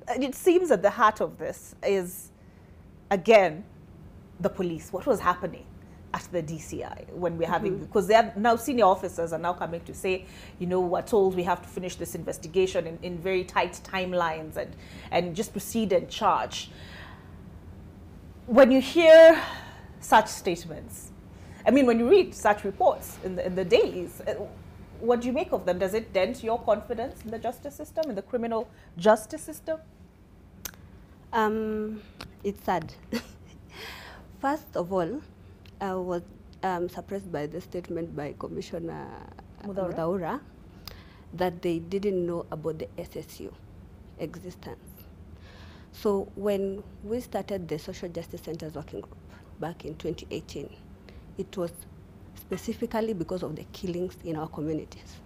And it seems at the heart of this is, again, the police. What was happening at the DCI when we're having, because they are now senior officers are now coming to say, you know, we're told we have to finish this investigation in very tight timelines and just proceed and charge. When you hear such statements, I mean, when you read such reports in the dailies, what do you make of them? Does it dent your confidence in the justice system, in the criminal justice system? It's sad. First of all, I was surprised by the statement by Commissioner Mudaura that they didn't know about the SSU existence. So when we started the Social Justice Centers Working Group back in 2018, it was specifically because of the killings in our communities.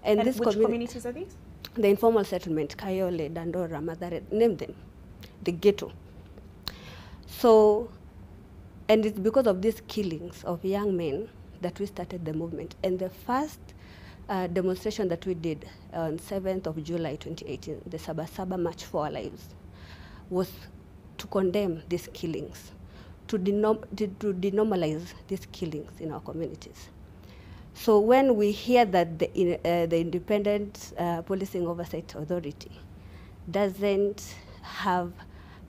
And which communities are these? The informal settlement, Kayole, Dandora, Madare, name them, the ghetto. So, and it's because of these killings of young men that we started the movement. And the first demonstration that we did on 7th of July 2018, the Sabasaba March for Our Lives, was to condemn these killings, to denormalize these killings in our communities. So when we hear that the Independent Policing Oversight Authority doesn't have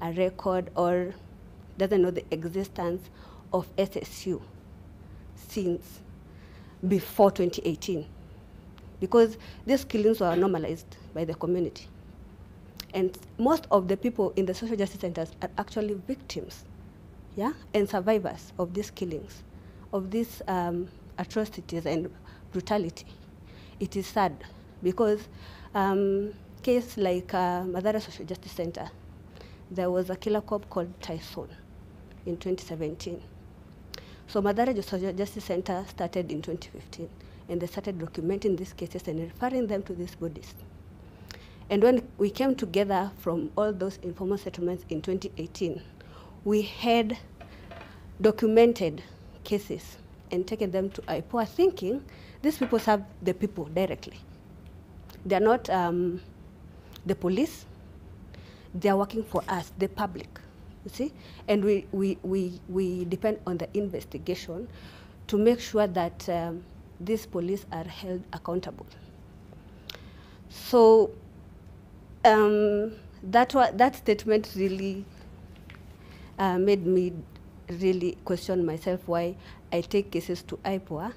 a record or doesn't know the existence of SSU since before 2018, because these killings were normalized by the community. And most of the people in the social justice centers are actually victims, yeah, and survivors of these killings, of these atrocities and brutality. It is sad because case like Madara Social Justice Center, there was a killer cop called Tyson in 2017. So Madara Social Justice Center started in 2015, and they started documenting these cases and referring them to these bodies. And when we came together from all those informal settlements in 2018, we had documented cases and taken them to IPOA, thinking these people serve the people directly. They're not the police. They're working for us, the public, you see? And we depend on the investigation to make sure that these police are held accountable. So that statement really made me really question myself why I take cases to IPOA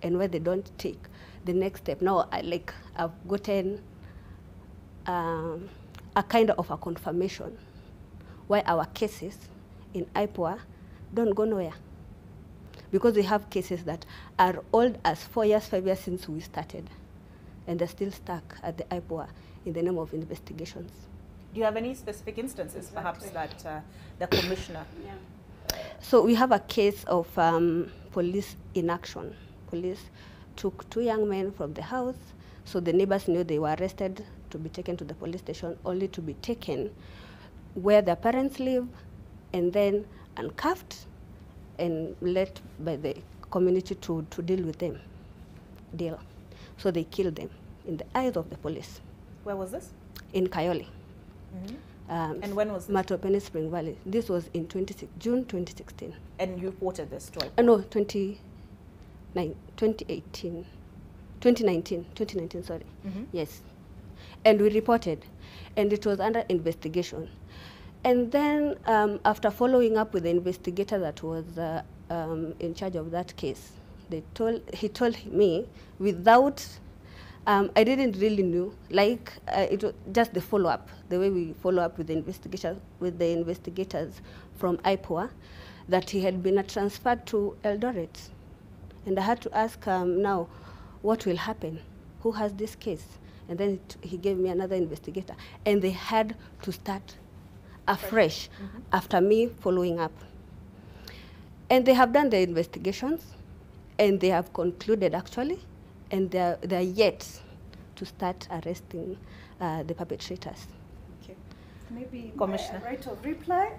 and why they don't take the next step. Now I've gotten a kind of a confirmation why our cases in IPOA don't go nowhere. Because we have cases that are old as 4 years, 5 years since we started, and they're still stuck at the IPOA in the name of investigations. Do you have any specific instances, perhaps, that the commissioner? Yeah. So we have a case of police inaction. Police took 2 young men from the house, so the neighbors knew they were arrested to be taken to the police station, only to be taken where their parents live, and then handcuffed and let by the community to deal with them. So they killed them in the eyes of the police. Where was this? In Kayole. And when was this? Matopeni Spring Valley. This was in June 2016. And you reported this to IPOA? No, 2019, sorry. Yes. And we reported, and it was under investigation. And then after following up with the investigator that was in charge of that case, he told me without, I didn't really know, like it was just the follow-up, the way we follow up with the investigators from IPOA, that he had been transferred to Eldoret. And I had to ask now, what will happen? Who has this case? And then he gave me another investigator. And they had to start afresh after me following up. And they have done the investigations, and they have concluded, actually, and they're yet to start arresting the perpetrators. Okay. Maybe Commissioner. Right of reply.